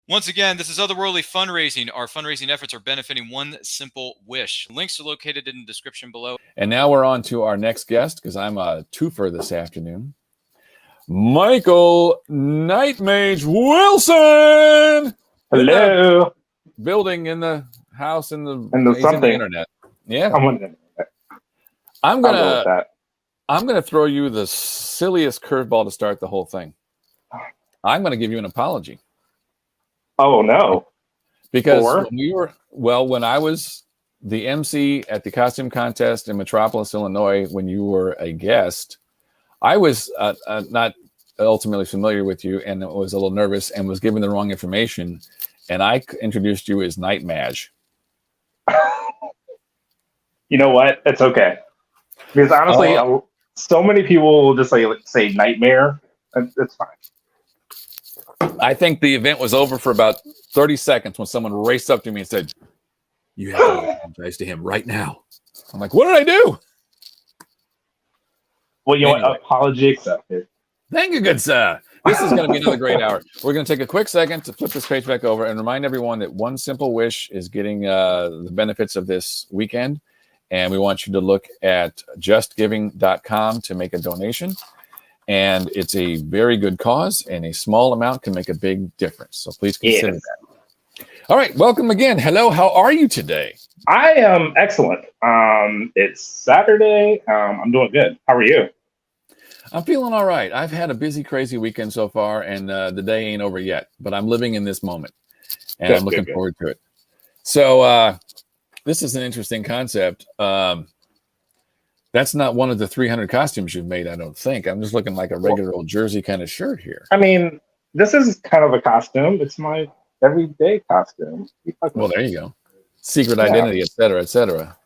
Once again, this is Otherworldly Fundraising. Our fundraising efforts are benefiting one simple wish. Links are located in the description below. And now we're on to our next guest, because I'm a twofer this afternoon. Michael Knightmage Wilson. Hello. Building in the house in the internet. Yeah. I'm gonna throw you the silliest curveball to start the whole thing. I'm gonna give you an apology. Oh no. Because when I was the MC at the costume contest in Metropolis, Illinois, when you were a guest, I was not ultimately familiar with you and was a little nervous and was given the wrong information. And I introduced you as Knightmage. You know what? It's okay. Because honestly, so many people will just say nightmare. It's fine. I think the event was over for about 30 seconds when someone raced up to me and said, "You have to apologize to him right now." I'm like, "What did I do?" Well, you know what? Apology accepted. Thank you, good sir. This is going to be another great hour. We're going to take a quick second to flip this page back over and remind everyone that One Simple Wish is getting the benefits of this weekend. And we want you to look at justgiving.com to make a donation. And it's a very good cause, and a small amount can make a big difference. So please consider that. All right. Welcome again. Hello. How are you today? I am excellent. It's Saturday. I'm doing good. How are you? I'm feeling all right. I've had a busy, crazy weekend so far, and the day ain't over yet. But I'm living in this moment, and I'm looking forward to it. So this is an interesting concept. That's not one of the 300 costumes you've made, I don't think. I'm just looking like a regular old jersey kind of shirt here. I mean, this is kind of a costume. It's my everyday costume. Well, there you go. Secret identity, et cetera, et cetera.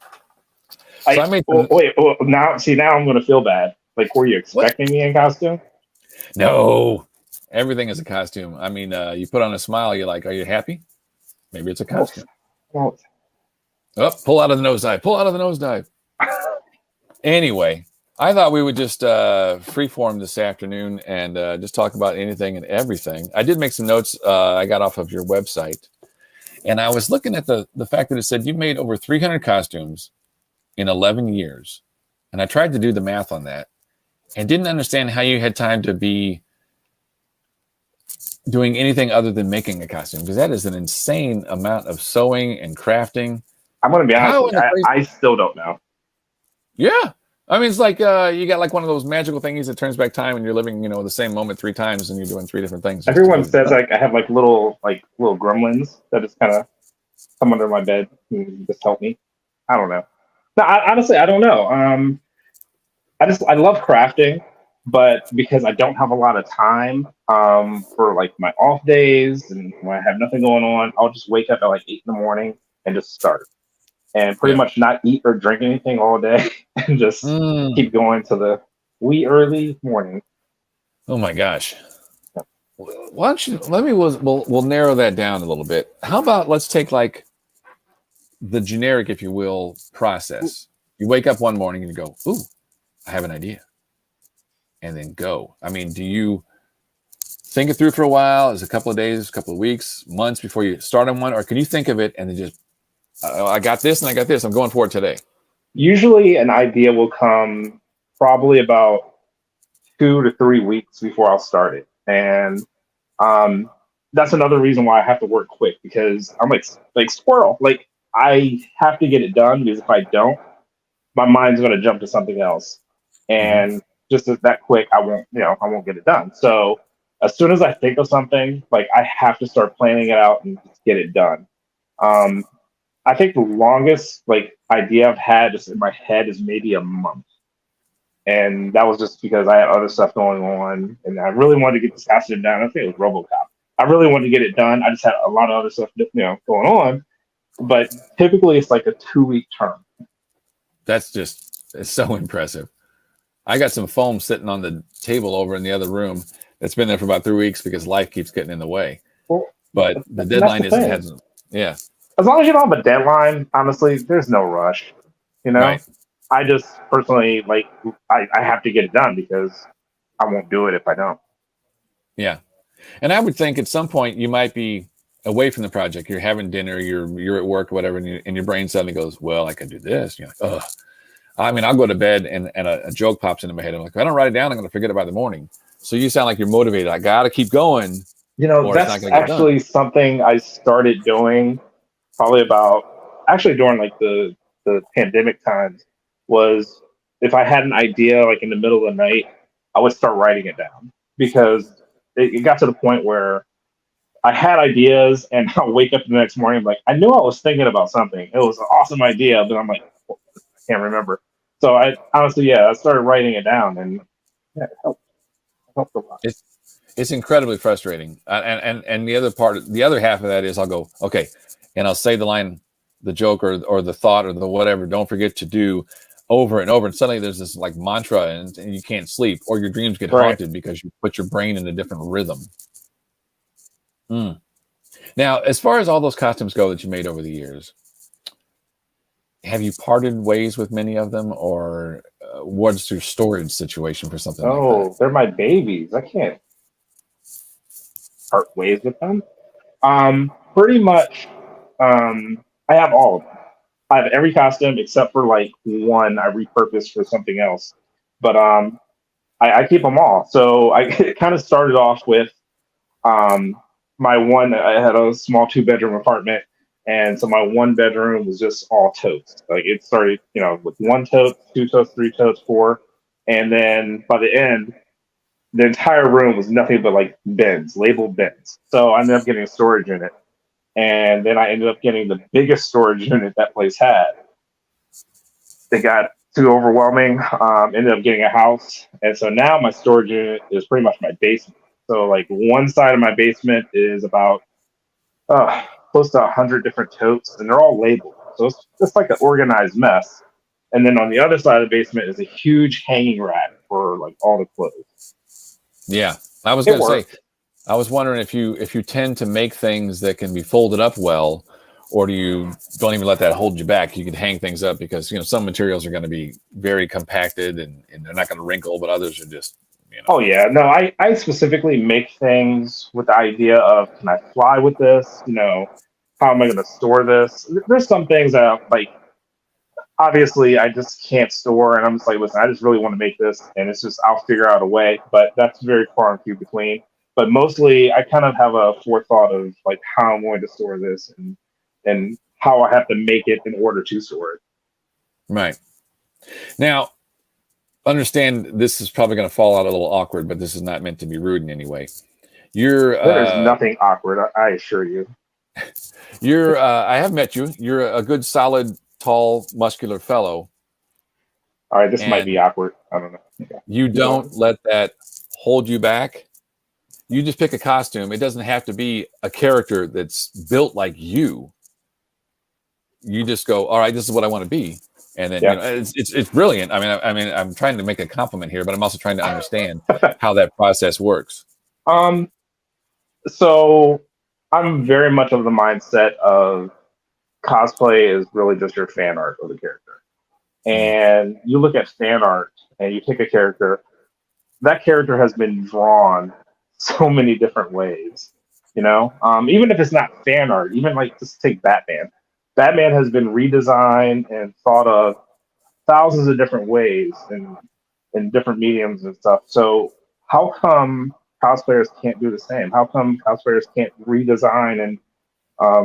So I made now I'm going to feel bad. Like, were you expecting me in costume? No. Everything is a costume. I mean, you put on a smile, you're like, are you happy? Maybe it's a costume. Pull out of the nosedive. Pull out of the nosedive. Anyway, I thought we would just freeform this afternoon and just talk about anything and everything. I did make some notes I got off of your website. And I was looking at the fact that it said you made over 300 costumes in 11 years. And I tried to do the math on that and didn't understand how you had time to be doing anything other than making a costume, because that is an insane amount of sewing and crafting. I'm going to be honest, I still don't know. Yeah. I mean, it's like you got like one of those magical thingies that turns back time and you're living, the same moment 3 times and you're doing 3 different things. Everyone says like I have like little gremlins that just kind of come under my bed and just help me. I don't know. No, honestly, I don't know. I love crafting, but because I don't have a lot of time for like my off days and when I have nothing going on, I'll just wake up at like 8 in the morning and just start. And pretty much not eat or drink anything all day and just keep going to the wee early morning. Oh my gosh. Why don't you we'll narrow that down a little bit. How about let's take like the generic, if you will, process. You wake up one morning and you go, ooh, I have an idea. And then go. I mean, do you think it through for a while? Is it a couple of days, a couple of weeks, months before you start on one? Or can you think of it and then just I got this and I got this. I'm going for it today. Usually an idea will come probably about 2 to 3 weeks before I'll start it. And that's another reason why I have to work quick, because I'm like squirrel. Like I have to get it done, because if I don't, my mind's going to jump to something else. And just that quick, I won't get it done. So as soon as I think of something, like I have to start planning it out and just get it done. I think the longest idea I've had just in my head is maybe a month. And that was just because I had other stuff going on and I really wanted to get this costume done. I think it was RoboCop. I really wanted to get it done. I just had a lot of other stuff, going on. But typically it's like a 2-week term. It's so impressive. I got some foam sitting on the table over in the other room that's been there for about 3 weeks because life keeps getting in the way. But the deadline hasn't. Yeah. As long as you don't have a deadline, honestly, there's no rush. Right. I just personally I have to get it done because I won't do it if I don't. Yeah. And I would think at some point you might be away from the project. You're having dinner, you're at work, whatever, and your brain suddenly goes, well, I can do this. And you're like, ugh. I mean, I'll go to bed and a joke pops into my head. I'm like, if I don't write it down, I'm going to forget it by the morning. So you sound like you're motivated. I got to keep going. You know, that's actually something I started doing probably during like the pandemic times, was if I had an idea like in the middle of the night, I would start writing it down, because it got to the point where I had ideas and I'll wake up the next morning, I'm like, I knew I was thinking about something. It was an awesome idea, but I'm like, I can't remember. So I honestly, I started writing it down, and it helped a lot. It's incredibly frustrating. And the other half of that is I'll go, okay, and I'll say the line, the joke or the thought or the whatever, don't forget to do, over and over. And suddenly there's this like mantra and you can't sleep, or your dreams get haunted because you put your brain in a different rhythm. Now, as far as all those costumes go that you made over the years, have you parted ways with many of them, or what's your storage situation for something like that? Oh, they're my babies. I can't part ways with them. Pretty much, I have all of them. I have every costume except for like one I repurposed for something else. But I keep them all. So I kind of started off with my one. I had a small 2-bedroom apartment, and so my 1 bedroom was just all totes. Like it started, with 1 tote, 2 totes, 3 totes, 4, and then by the end, the entire room was nothing but like bins, labeled bins. So I ended up getting a storage unit, and then I ended up getting the biggest storage unit that place had. It got too overwhelming. Ended up getting a house, and so now my storage unit is pretty much my basement. So like one side of my basement is about close to 100 different totes, and they're all labeled. So it's just like an organized mess. And then on the other side of the basement is a huge hanging rack for like all the clothes. Yeah, I was going to say, I was wondering if you tend to make things that can be folded up well, or do you don't even let that hold you back? You can hang things up because some materials are going to be very compacted and they're not going to wrinkle, but others are just. Oh yeah, no, I specifically make things with the idea of, can I fly with this? How am I going to store this? There's some things that like, obviously I just can't store, and I'm just like, listen, I just really want to make this, and it's just, I'll figure out a way, but that's very far and few between. But mostly I kind of have a forethought of like how I'm going to store this and how I have to make it in order to store it. Right. Now, understand this is probably going to fall out a little awkward, but this is not meant to be rude in any way. There is nothing awkward, I assure you. I have met you. You're a good, solid, tall, muscular fellow. All right, this might be awkward. I don't know. Yeah. You don't let that hold you back. You just pick a costume. It doesn't have to be a character that's built like you. You just go, all right, this is what I want to be. And then it's brilliant. I mean, I'm trying to make a compliment here, but I'm also trying to understand how that process works. So I'm very much of the mindset of cosplay is really just your fan art of the character. And you look at fan art and you pick a character, that character has been drawn so many different ways, even if it's not fan art, even like just take Batman. Batman has been redesigned and thought of thousands of different ways in different mediums and stuff. So how come cosplayers can't do the same? How come cosplayers can't redesign and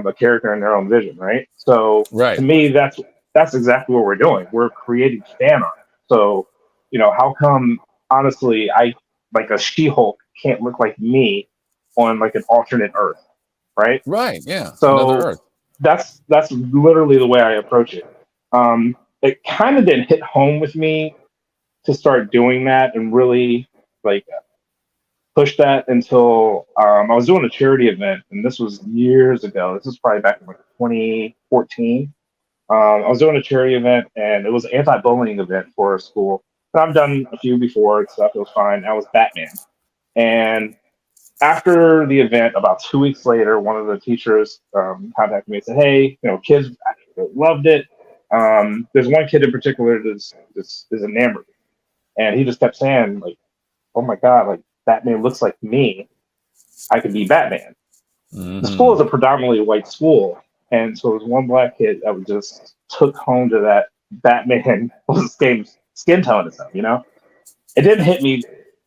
a character in their own vision, right? So to me, that's exactly what we're doing. We're creating fan art. So, how come, honestly, I like a She-Hulk can't look like me on like an alternate Earth, right? Right, yeah. So another Earth. That's literally the way I approach it. It kind of didn't hit home with me to start doing that and really like push that until I was doing a charity event, and this was years ago. This was probably back in like 2014. I was doing a charity event, and it was an anti-bullying event for a school. And I've done a few before and stuff. It was fine. I was Batman. And after the event, about 2 weeks later, one of the teachers contacted me and said, "Hey, kids loved it. There's one kid in particular that's is enamored, and he just kept saying, like, oh my God, like Batman looks like me. I could be Batman." The school is a predominantly white school, and so there was one black kid that was just took home to that Batman skin tone to him. You know, it didn't hit me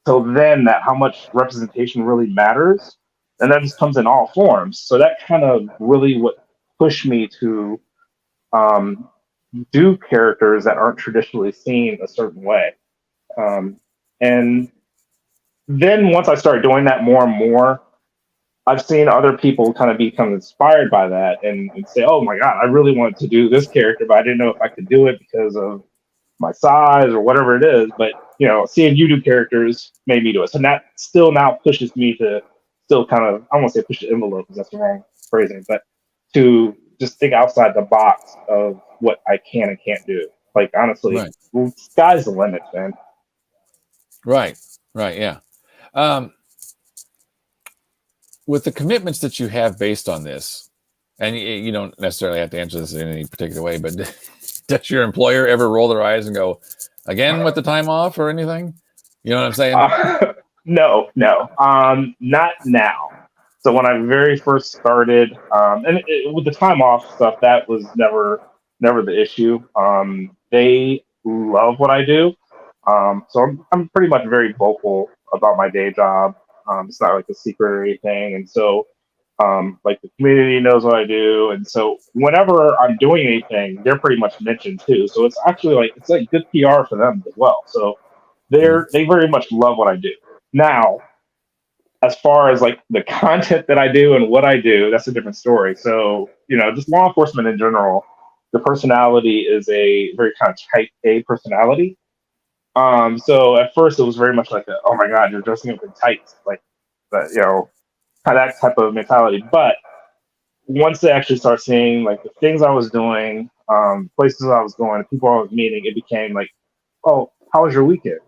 till then that how much representation really matters, and that just comes in all forms. So that kind of really what pushed me to do characters that aren't traditionally seen a certain way. And then once I started doing that more and more, I've seen other people kind of become inspired by that and say, oh my God, I really wanted to do this character, but I didn't know if I could do it because of my size or whatever it is. But, you know, seeing you do characters made me do it. So that still now pushes me to still kind of, I won't say push the envelope because that's the wrong phrasing, but to just think outside the box of what I can and can't do. Like, honestly, sky's the limit, man. Right. Yeah. With the commitments that you have based on this, and you don't necessarily have to answer this in any particular way, but does your employer ever roll their eyes and go, again with the time off or anything? You know what I'm saying? No, not now. So when I very first started, with the time off stuff, that was never the issue. They love what I do. So I'm pretty much very vocal about my day job. It's not like a secret or anything. And so, like the community knows what I do. And so whenever I'm doing anything, they're pretty much mentioned too. So it's actually like, it's like good PR for them as well. So they very much love what I do. Now, as far as like the content that I do and what I do, that's a different story. So, you know, just law enforcement in general, the personality is a very kind of type A personality. So at first it was very much like, oh my God, you're dressing up in tights, like, but you know, kind of that type of mentality. But once they actually start seeing like the things I was doing, places I was going, people I was meeting, it became like, oh, how was your weekend?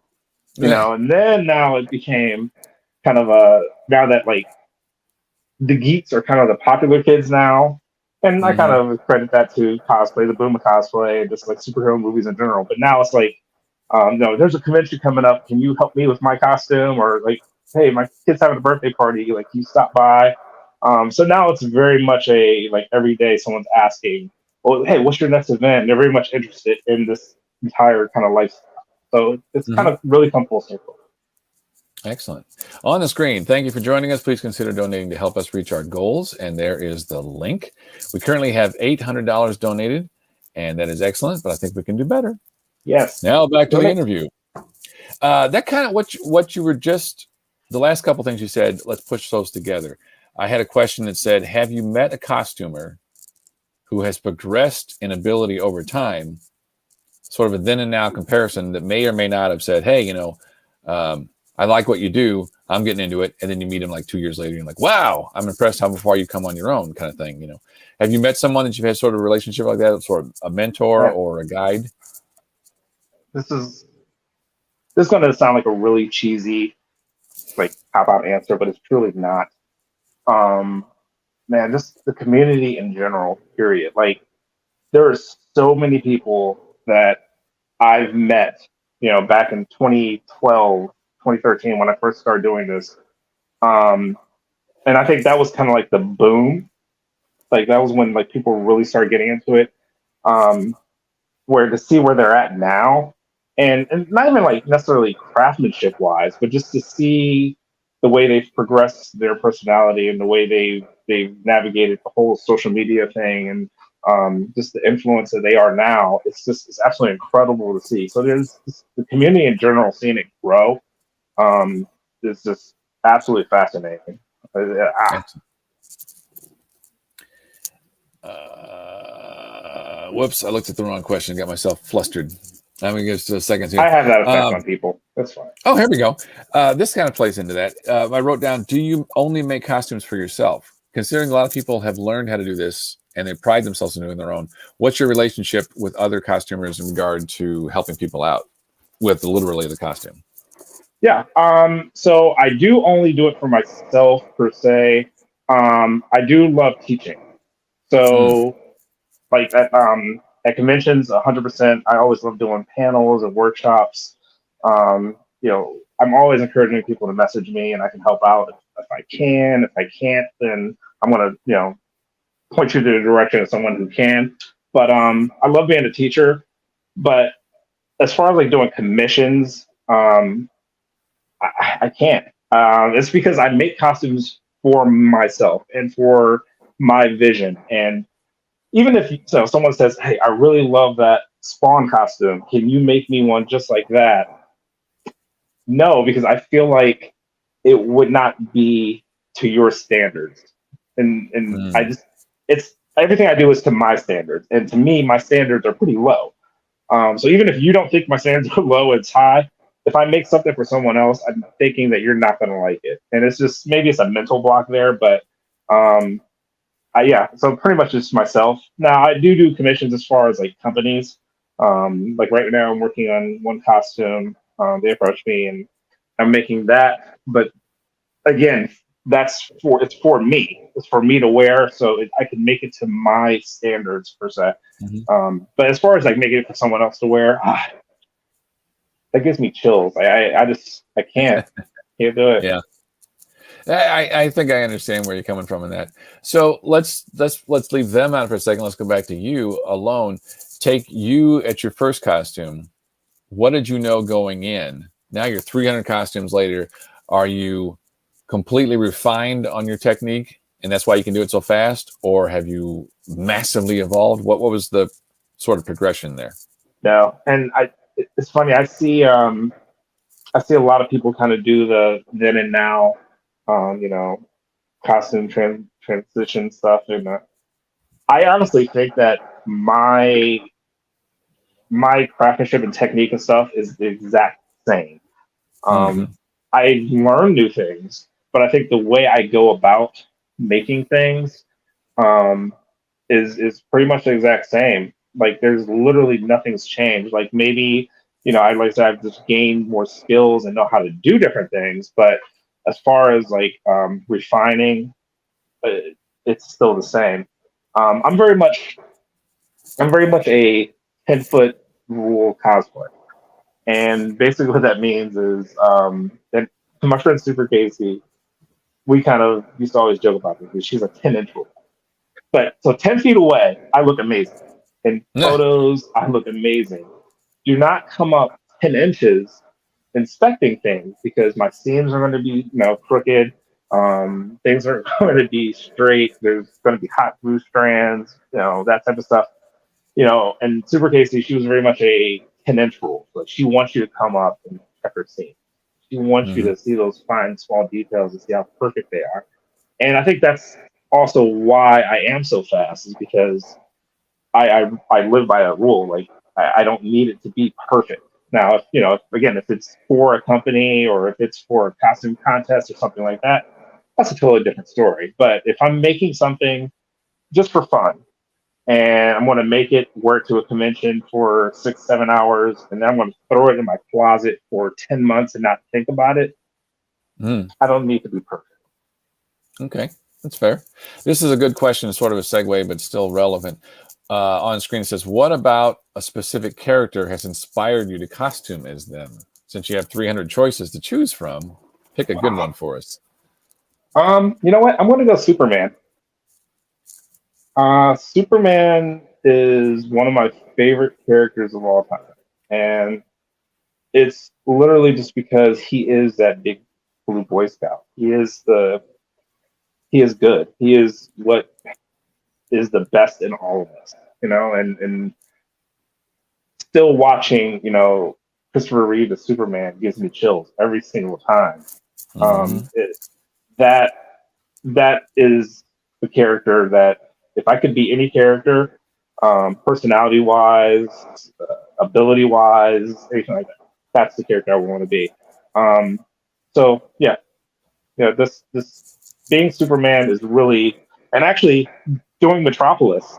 You know, and then now it became kind of now that like the geeks are kind of the popular kids now. And I kind of credit that to cosplay, the boom of cosplay, and just like superhero movies in general. But now it's like, no, there's a convention coming up. Can you help me with my costume? Or like, hey, my kid's having a birthday party. Like, can you stop by? So now it's very much a like every day someone's asking, well, hey, what's your next event? They're very much interested in this entire kind of lifestyle. So it's kind of really come full circle. Excellent. On the screen, thank you for joining us. Please consider donating to help us reach our goals. And there is the link. We currently have $800 donated, and that is excellent, but I think we can do better. Yes. Now back to the interview. That kind of what you were just, the last couple things you said, let's push those together. I had a question that said, have you met a costumer who has progressed in ability over time, sort of a then and now comparison that may or may not have said, hey, you know, I like what you do, I'm getting into it. And then you meet him like 2 years later and you're like, wow, I'm impressed how far you come on your own kind of thing. You know, have you met someone that you've had sort of a relationship like that, sort of a mentor or a guide? This is going to sound like a really cheesy, like cop-out answer, but it's truly not. Man, just the community in general, period. Like, there are so many people that I've met, you know, back in 2012, 2013, when I first started doing this. And I think that was kind of like the boom. Like, that was when like people really started getting into it. Where to see where they're at now, and not even like necessarily craftsmanship wise, but just to see the way they've progressed their personality and the way they've navigated the whole social media thing, and just the influence that they are now. It's absolutely incredible to see. So there's the community in general, seeing it grow, is just absolutely fascinating. Whoops, I looked at the wrong question. Got myself flustered. I'm going to give it a second here. I have that effect on people. That's fine. Oh, here we go. This kind of plays into that. I wrote down, do you only make costumes for yourself? Considering a lot of people have learned how to do this and they pride themselves in doing their own, what's your relationship with other costumers in regard to helping people out with literally the costume? Yeah. So I do only do it for myself per se. I do love teaching. So like at conventions, 100%. I always love doing panels and workshops. You know, I'm always encouraging people to message me, and I can help out if I can. If I can't, then I'm gonna, point you to the direction of someone who can. But I love being a teacher. But as far as like doing commissions, I can't. It's because I make costumes for myself and for my vision. And even if someone says, "Hey, I really love that Spawn costume. Can you make me one just like that?" No, because I feel like it would not be to your standards. And I just it's everything I do is to my standards. And to me, my standards are pretty low. So even if you don't think my standards are low, it's high. If I make something for someone else, I'm thinking that you're not going to like it, and it's just maybe it's a mental block there. But yeah, so pretty much just myself. Now I do commissions as far as like companies. Like right now, I'm working on one costume. They approached me, and I'm making that. But again, it's for me. It's for me to wear, so I can make it to my standards per se. But as far as like making it for someone else to wear, that gives me chills. I can't do it. Yeah. I think I understand where you're coming from in that. So let's leave them out for a second. Let's go back to you alone. Take you at your first costume. What did you know going in? Now you're 300 costumes later. Are you completely refined on your technique, and that's why you can do it so fast, or have you massively evolved? What was the sort of progression there? No, and it's funny. I see a lot of people kind of do the then and now, costume transition stuff, and I honestly think that my craftsmanship and technique and stuff is the exact same. I learn new things, but I think the way I go about making things is pretty much the exact same. Like there's literally nothing's changed. Like maybe, I've just gained more skills and know how to do different things. But as far as like refining, it's still the same. I'm very much a 10-foot rule cosplay. And basically what that means is that my friend Super Casey, we kind of used to always joke about this because she's a 10-inch rule. But so 10 feet away, I look amazing. In photos, I look amazing. Do not come up 10 inches inspecting things because my seams are going to be, crooked. Things are going to be straight. There's going to be hot glue strands, that type of stuff. And Super Casey, she was very much a 10-inch rule. So she wants you to come up and check her seam. She wants you to see those fine, small details and see how perfect they are. And I think that's also why I am so fast, is because I live by a rule. Like I don't need it to be perfect. Now, if it's for a company or if it's for a costume contest or something like that, that's a totally different story. But if I'm making something just for fun, and I'm going to make it work to a convention for 6-7 hours, and then I'm going to throw it in my closet for 10 months and not think about it, I don't need to be perfect. Okay, that's fair. This is a good question, sort of a segue, but still relevant. On screen, it says, what about a specific character has inspired you to costume as them? Since you have 300 choices to choose from, pick a good one for us. You know what? I'm going to go Superman. Superman is one of my favorite characters of all time. And it's literally just because he is that big blue Boy Scout. He is good. He is what is the best in all of us, and still watching, Christopher Reeve as Superman gives me chills every single time. That is the character that if I could be any character, personality wise, ability wise, anything like that, that's the character I would want to be. So yeah, this being Superman is really, and actually doing Metropolis,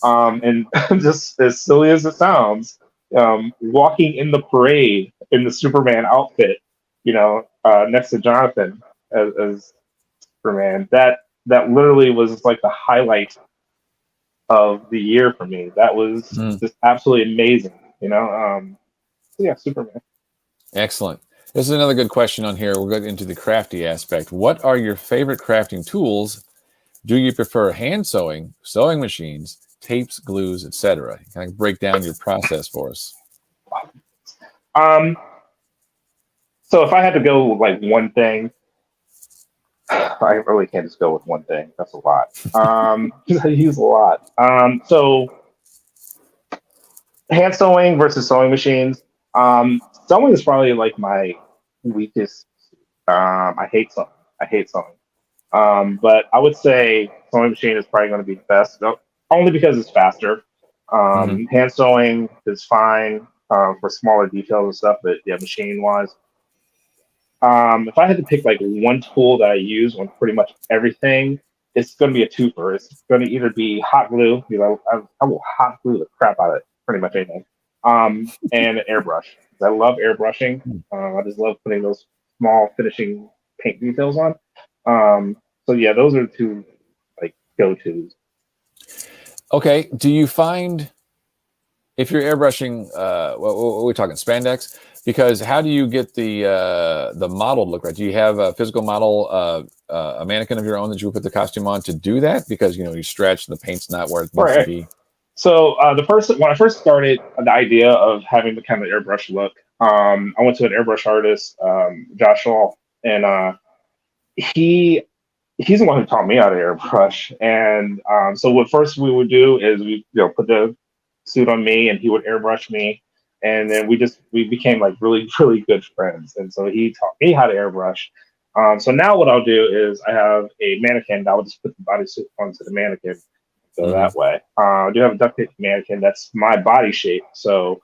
and just as silly as it sounds, walking in the parade in the Superman outfit, next to Jonathan as Superman, that literally was like the highlight of the year for me. That was just absolutely amazing, So yeah, Superman. Excellent. This is another good question on here. We'll get into the crafty aspect. What are your favorite crafting tools Do you prefer hand sewing, sewing machines, tapes, glues, etc.? Can I break down your process for us? So if I had to go like one thing, I really can't just go with one thing. That's a lot. I use a lot. So hand sewing versus sewing machines. Sewing is probably like my weakest. I hate sewing. I hate sewing. But I would say sewing machine is probably going to be the best, only because it's faster. Hand sewing is fine for smaller details and stuff, but yeah, machine wise. If I had to pick like one tool that I use on pretty much everything, it's going to be a twofer. It's going to either be hot glue. You know, I will hot glue the crap out of it, pretty much anything. And an airbrush. I love airbrushing. I just love putting those small finishing paint details on. So yeah, those are two like go-tos. Okay. Do you find if you're airbrushing, what we're talking spandex? Because how do you get the model to look right? Do you have a physical model, a mannequin of your own that you would put the costume on to do that? Because you stretch, the paint's not where it's meant to be. So when I first started the idea of having the kind of airbrush look, I went to an airbrush artist, Josh Shaw, and he's the one who taught me how to airbrush. And so what first we would do is we put the suit on me, and he would airbrush me. And then we became like really, really good friends. And so he taught me how to airbrush. So now what I'll do is I have a mannequin. I would just put the bodysuit onto the mannequin. Go that way. I do have a duct tape mannequin. That's my body shape. So,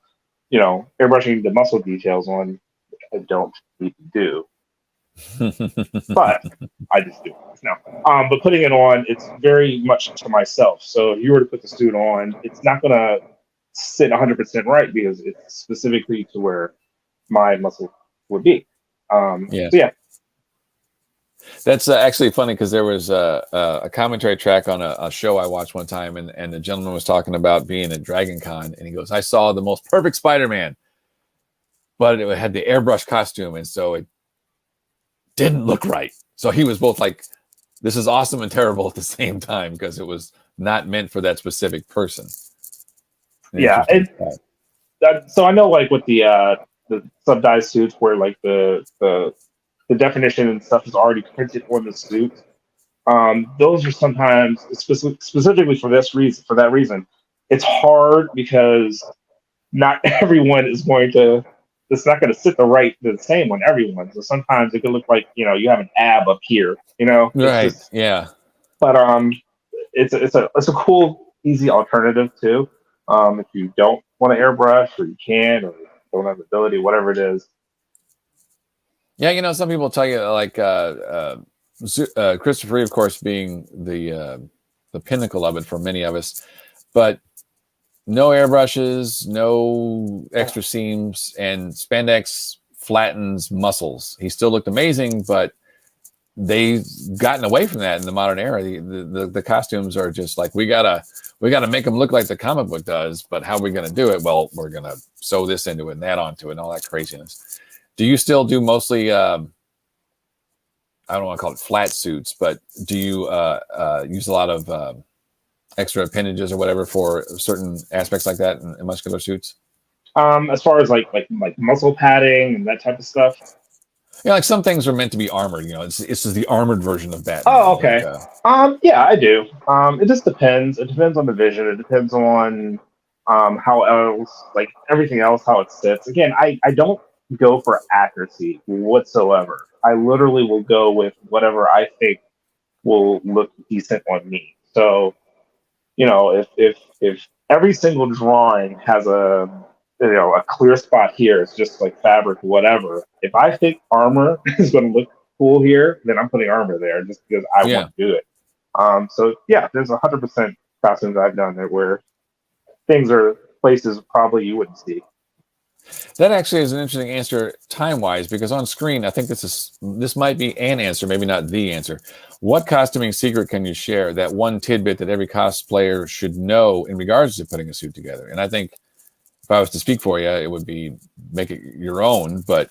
airbrushing the muscle details on, which I don't need to do. But I just do it now. But putting it on, it's very much to myself. So if you were to put the suit on, it's not going to sit 100% right because it's specifically to where my muscle would be. So yeah. That's actually funny because there was a commentary track on a show I watched one time, and the gentleman was talking about being at Dragon Con, and he goes, I saw the most perfect Spider-Man, but it had the airbrush costume, and so it didn't look right. So he was both like, this is awesome and terrible at the same time because it was not meant for that specific person. Yeah, so I know like with the sub-dye suits where like the definition and stuff is already printed on the suit. Those are sometimes specifically for that reason. It's hard because not everyone is going to. It's not going to sit the same on everyone. So sometimes it can look like you have an ab up here. Right? Yeah. But it's a cool, easy alternative too. If you don't want to airbrush or you can or don't have the ability, whatever it is. Yeah, some people tell you like Christopher Reeve, of course, being the pinnacle of it for many of us, but no airbrushes, no extra seams, and spandex flattens muscles. He still looked amazing, but they've gotten away from that in the modern era. The costumes are just like we gotta make them look like the comic book does, but how are we gonna do it? Well, we're gonna sew this into it and that onto it and all that craziness. Do you still do mostly, I don't want to call it flat suits, but do you use a lot of extra appendages or whatever for certain aspects like that in muscular suits? As far as like muscle padding and that type of stuff? Yeah, like some things are meant to be armored. It's just the armored version of Batman. Oh, okay. Yeah, I do. It just depends. It depends on the vision. It depends on how else, like everything else, how it sits. Again, I don't go for accuracy whatsoever. I literally will go with whatever I think will look decent on me. So, if every single drawing has a clear spot here, it's just like fabric, whatever. If I think armor is going to look cool here, then I'm putting armor there just because I want to do it. So yeah, there's 100% costumes I've done there where things are places probably you wouldn't see. That actually is an interesting answer time-wise, because on screen, I think this might be an answer, maybe not the answer. What costuming secret can you share, that one tidbit that every cosplayer should know in regards to putting a suit together? And I think if I was to speak for you, it would be make it your own, but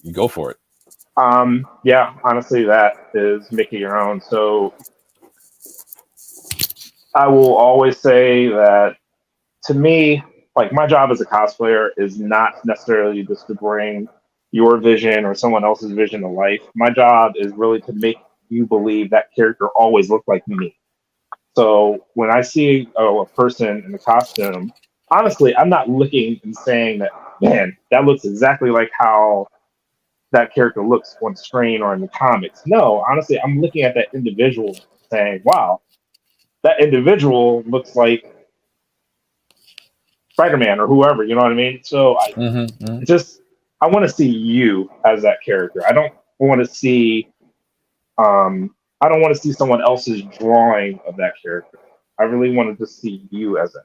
you go for it. Yeah, honestly, that is make it your own. So I will always say that to me, like my job as a cosplayer is not necessarily just to bring your vision or someone else's vision to life. My job is really to make you believe that character always looked like me. So when I see a person in a costume, honestly, I'm not looking and saying that, man, that looks exactly like how that character looks on screen or in the comics. No, honestly, I'm looking at that individual saying, wow, that individual looks like Spider-Man or whoever, you know what I mean? So I want to see you as that character. I don't want to see I don't want to see someone else's drawing of that character. I really wanted to see you as it.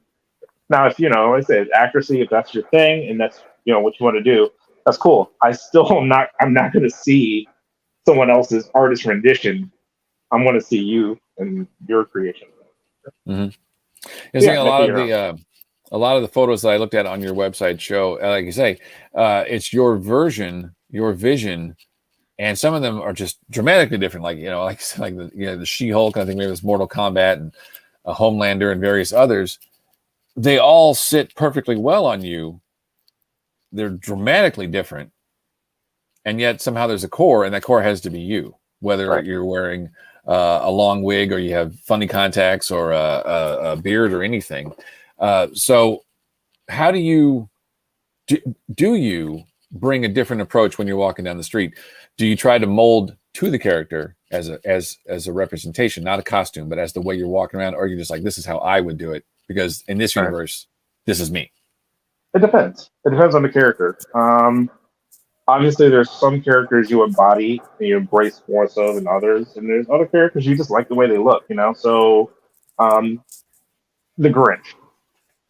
Now, if like I said, accuracy, if that's your thing and that's what you want to do, that's cool. I'm not going to see someone else's artist rendition. I'm going to see you and your creation. Mm-hmm. Yeah, a lot of the photos that I looked at on your website show, like you say, it's your version, your vision. And some of them are just dramatically different, like the She-Hulk. I think maybe it's Mortal Kombat and a Homelander and various others. They all sit perfectly well on you. They're dramatically different, and yet somehow there's a core, and that core has to be you. Whether you're wearing a long wig or you have funny contacts or a beard or anything. So, how do you bring a different approach when you're walking down the street? Do you try to mold to the character as a representation, not a costume, but as the way you're walking around, or you're just like, this is how I would do it because in this universe, this is me? It depends. It depends on the character. Obviously, there's some characters you embody and you embrace more so than others, and there's other characters you just like the way they look. So, the Grinch.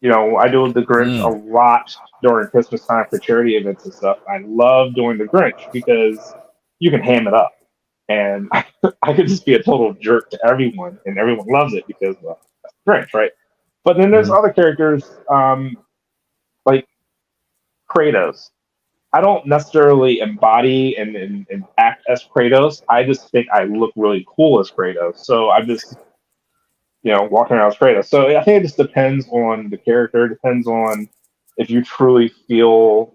I do the Grinch a lot during Christmas time for charity events and stuff. I love doing the Grinch because you can ham it up, and I could just be a total jerk to everyone, and everyone loves it because that's Grinch, right? But then there's other characters like Kratos. I don't necessarily embody and act as Kratos. I just think I look really cool as Kratos. So I'm just, walking around as Kratos. So I think it just depends on the character. It depends on if you truly feel,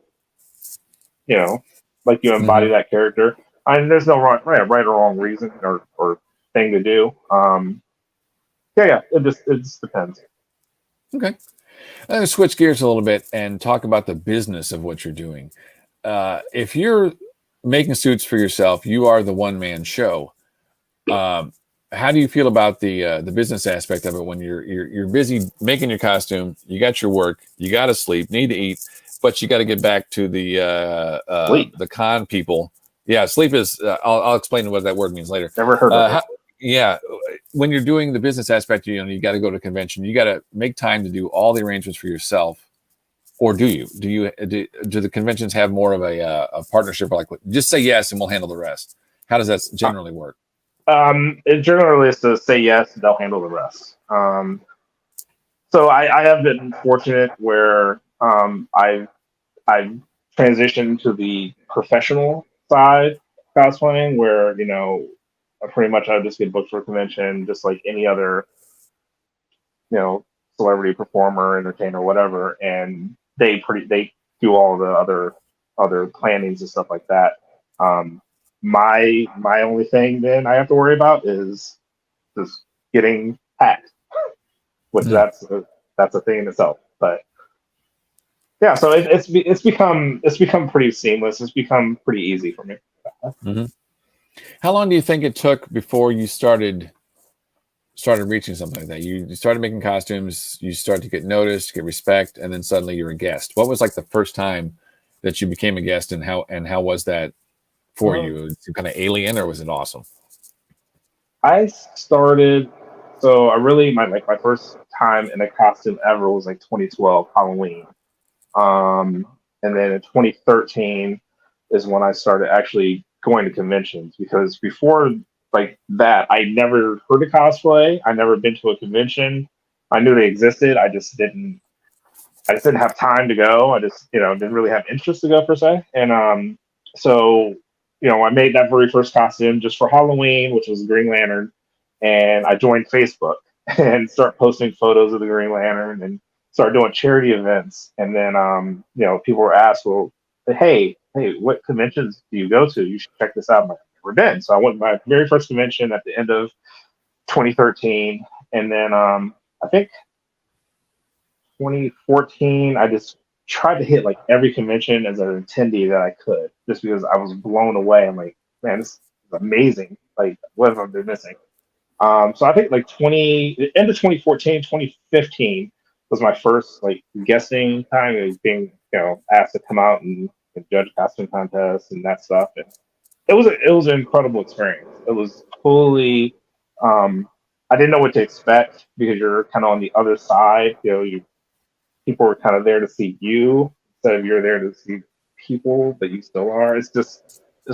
like you embody that character. And there's no right or wrong reason or thing to do. It just depends. Okay. I'm going to switch gears a little bit and talk about the business of what you're doing. If you're making suits for yourself, you are the one-man show. How do you feel about the business aspect of it when you're busy making your costume? You got your work, you got to sleep, need to eat, but you got to get back to the con people. Yeah, sleep is. I'll explain what that word means later. Never heard of it. When you're doing the business aspect, you got to go to convention. You got to make time to do all the arrangements for yourself. Or do you? Do the conventions have more of a partnership? Like, just say yes and we'll handle the rest. How does that generally work? It generally is to say yes, they'll handle the rest. So I have been fortunate where I've transitioned to the professional side cosplaying, where pretty much I just get booked for a convention, just like any other celebrity, performer, entertainer, whatever, and they do all the other plannings and stuff like that. My only thing then I have to worry about is just getting hacked, which that's a thing in itself. But yeah, so it's become pretty seamless. It's become pretty easy for me. Mm-hmm. How long do you think it took before you started reaching something like that? You started making costumes, you started to get noticed, get respect, and then suddenly you're a guest. What was like the first time that you became a guest, and how was that for you? Was it kind of alien, or was it awesome? I started, so my first time in a costume ever was like 2012 Halloween. And then in 2013 is when I started actually going to conventions, because before like that, I never heard of cosplay. I never been to a convention. I knew they existed. I just didn't have time to go. I just, didn't really have interest to go per se. And so, I made that very first costume just for Halloween, which was Green Lantern, and I joined Facebook. and start posting photos of the Green Lantern and start doing charity events. And then, people were asked, well, hey, what conventions do you go to? You should check this out. I'm like, I've never been. So I went to my very first convention at the end of 2013. And then I think 2014, I just tried to hit like every convention as an attendee that I could, just because I was blown away. I'm like, man, this is amazing. Like, what have I been missing? So I think like end of 2014, 2015 was my first like guessing time. It was being, asked to come out and judge costume contests and that stuff. And it was an incredible experience. It was totally, I didn't know what to expect because you're kind of on the other side. People were kind of there to see you instead of you're there to see people, but you still are. It's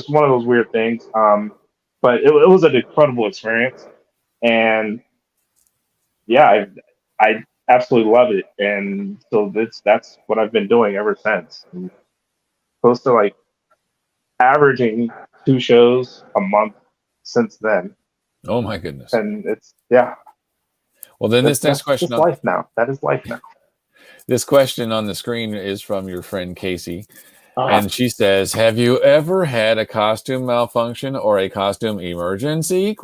one of those weird things. But it was an incredible experience. And yeah, I absolutely love it. And so that's what I've been doing ever since. I'm close to like averaging 2 shows a month since then. Oh my goodness. And yeah. Well, then this next question. That's life now. That is life now. This question on the screen is from your friend Casey. And she says, have you ever had a costume malfunction or a costume emergency? ?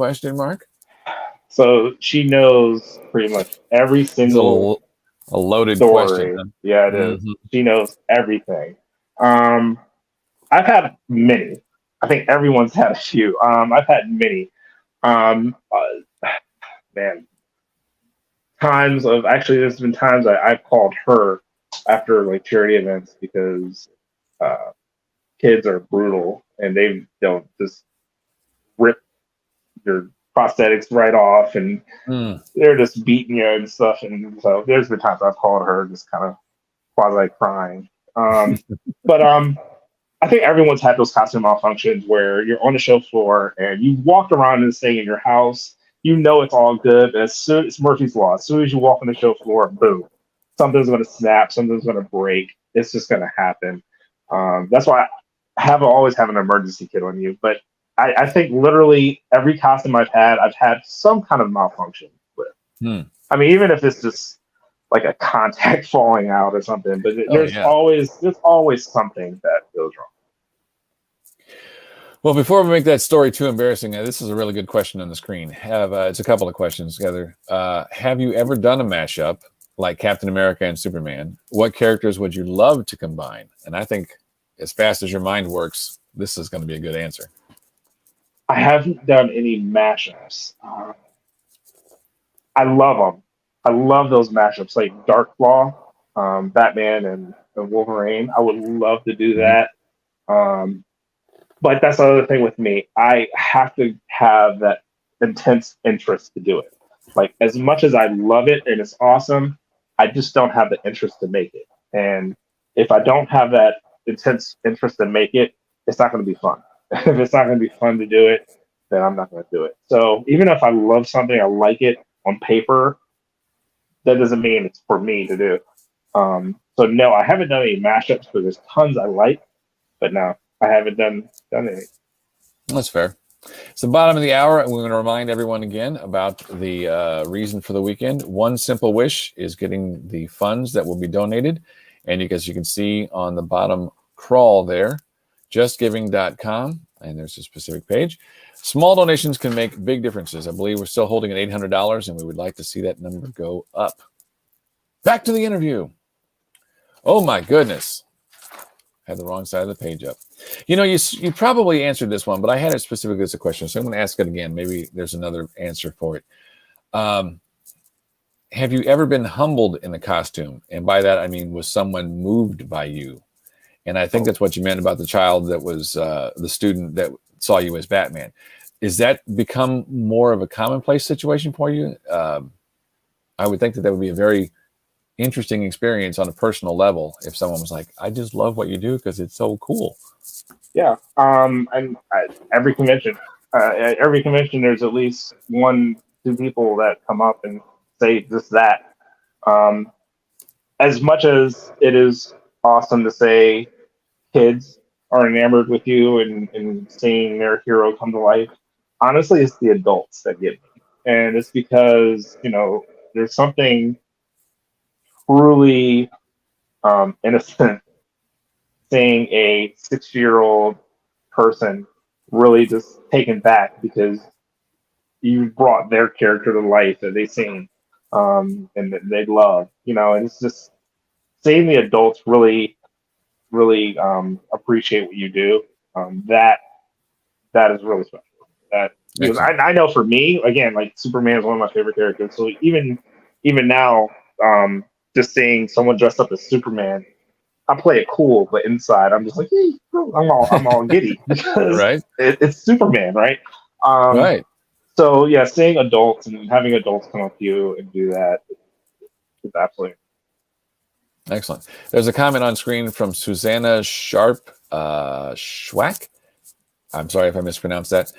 So she knows pretty much every single a loaded story. Question. Huh? Yeah, it is. She knows everything. I've had many. I think everyone's had a few. I've had many. Man, there's been times I've called her after like charity events because kids are brutal and they'll just rip your prosthetics right off and they're just beating you and stuff. And so there's been times I've called her just kind of quasi crying. But I think everyone's had those costume malfunctions where you're on the show floor and you walk around this thing in your house, it's all good, but it's Murphy's Law. As soon as you walk on the show floor, boom, something's going to snap, something's going to break. It's just going to happen. That's why I always have an emergency kit on you. But I think literally every costume I've had some kind of malfunction with. I mean, even if it's just like a contact falling out or something, but there's always something that goes wrong. Well, before we make that story too embarrassing, this is a really good question on the screen. It's a couple of questions together. Have you ever done a mashup like Captain America and Superman? What characters would you love to combine? And I think as fast as your mind works, this is going to be a good answer. I haven't done any mashups. I love them. I love those mashups like Darkflaw, Batman and Wolverine. I would love to do that. But that's the other thing with me. I have to have that intense interest to do it. Like, as much as I love it and it's awesome, I just don't have the interest to make it. And if I don't have that intense interest to make it, it's not going to be fun. If it's not going to be fun to do it, then I'm not going to do it. So even if I love something, I like it on paper, that doesn't mean it's for me to do. So no, I haven't done any mashups, but there's tons I like. But no, I haven't done any. That's fair. It's the bottom of the hour, and we're going to remind everyone again about the reason for the weekend. One simple wish is getting the funds that will be donated. And as you can see on the bottom crawl there, justgiving.com, and there's a specific page. Small donations can make big differences. I believe we're still holding at $800, and we would like to see that number go up. Back to the interview. Oh, my goodness. Had the wrong side of the page up. You probably answered this one, but I had it specifically as a question, so I'm going to ask it again. Maybe there's another answer for it. Have you ever been humbled in a costume? And by that, I mean, was someone moved by you? And I think that's what you meant about the child that was the student that saw you as Batman. Is that become more of a commonplace situation for you? I would think that would be a very interesting experience on a personal level if someone was like, I just love what you do because it's so cool. Yeah. And every convention, there's at least 1-2 people that come up and say just that. As much as it is awesome to say kids are enamored with you and seeing their hero come to life, honestly, it's the adults that get me. and it's because there's something truly innocent seeing a 6-year-old person really just taken back because you brought their character to life that they've seen and that they love, and it's just seeing the adults really, really appreciate what you do. That is really special. That because I know for me, again, like Superman is one of my favorite characters. So even now, just seeing someone dressed up as Superman, I play it cool, but inside I'm just like, hey, I'm all giddy because right? It's Superman, right? Right. So yeah, seeing adults and having adults come up to you and do that is absolutely excellent. There's a comment on screen from Susanna Schwack. I'm sorry if I mispronounced that.